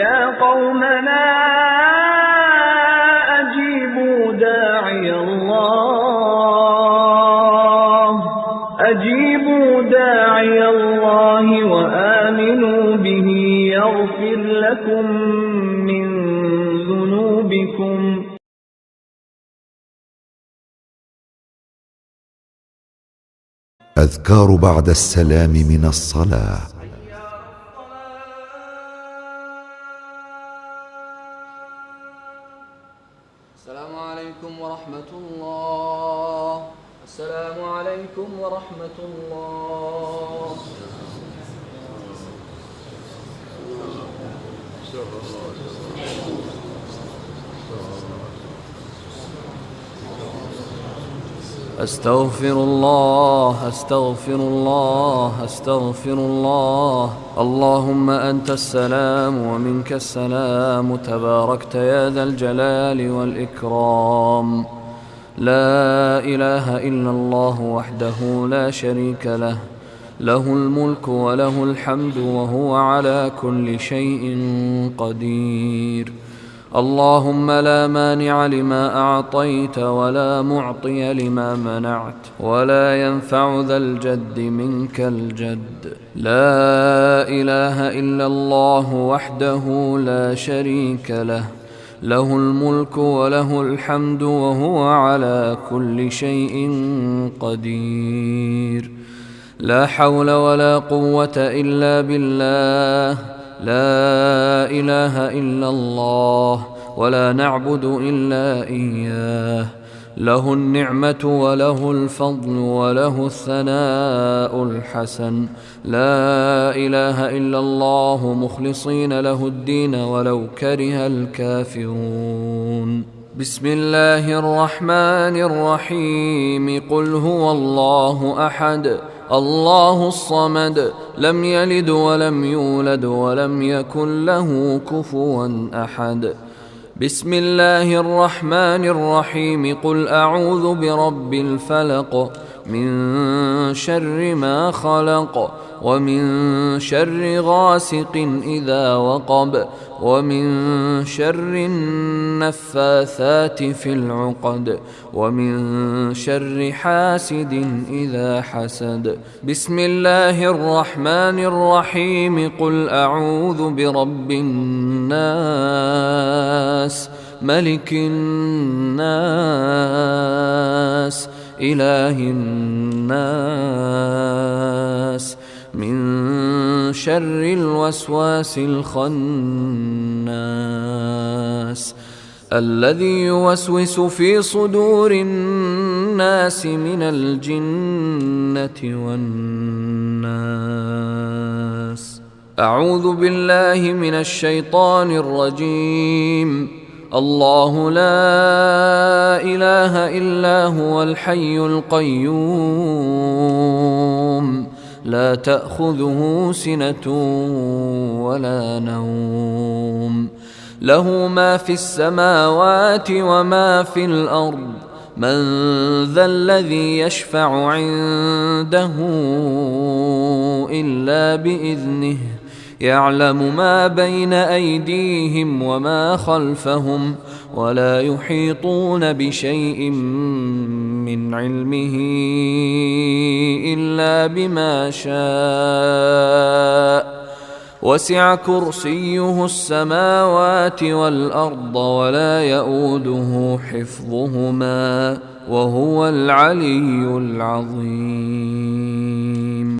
يا قومنا أجيبوا داعي الله وآمنوا به يغفر لكم من ذنوبكم. أذكار بعد السلام من الصلاة. السلام عليكم ورحمة الله. السلام عليكم ورحمة الله. أستغفر الله أستغفر الله أستغفر الله. اللهم أنت السلام ومنك السلام، تباركت يا ذا الجلال والإكرام. لا إله إلا الله وحده لا شريك له، له الملك وله الحمد وهو على كل شيء قدير. اللهم لا مانع لما أعطيت ولا معطي لما منعت، ولا ينفع ذا الجد منك الجد. لا إله إلا الله وحده لا شريك له، له الملك وله الحمد وهو على كل شيء قدير. لا حول ولا قوة إلا بالله. لا إله إلا الله ولا نعبد إلا إياه. له النعمة وله الفضل وله الثناء الحسن. لا إله إلا الله مخلصين له الدين ولو كره الكافرون. بسم الله الرحمن الرحيم. قل هو الله أحد الله الصمد، لم يلد ولم يولد ولم يكن له كفوا أحد. بسم الله الرحمن الرحيم. قل أعوذ برب الفلق، من شر ما خلق، ومن شر غاسق إذا وقب، ومن شر النفاثات في العقد، ومن شر حاسد إذا حسد. بسم الله الرحمن الرحيم. قل أعوذ برب الناس، ملك الناس، إله الناس، من شر الوسواس الخناس، الذي يوسوس في صدور الناس من الجنة والناس. أعوذ بالله من الشيطان الرجيم. الله لا إله إلا هو الحي القيوم، لا تأخذه سنة ولا نوم، له ما في السماوات وما في الأرض. من ذا الذي يشفع عنده إلا بإذنه، يعلم ما بين أيديهم وما خلفهم، ولا يحيطون بشيء من علمه إلا بما شاء. وسع كرسيه السماوات والأرض ولا يؤوده حفظهما، وهو العلي العظيم.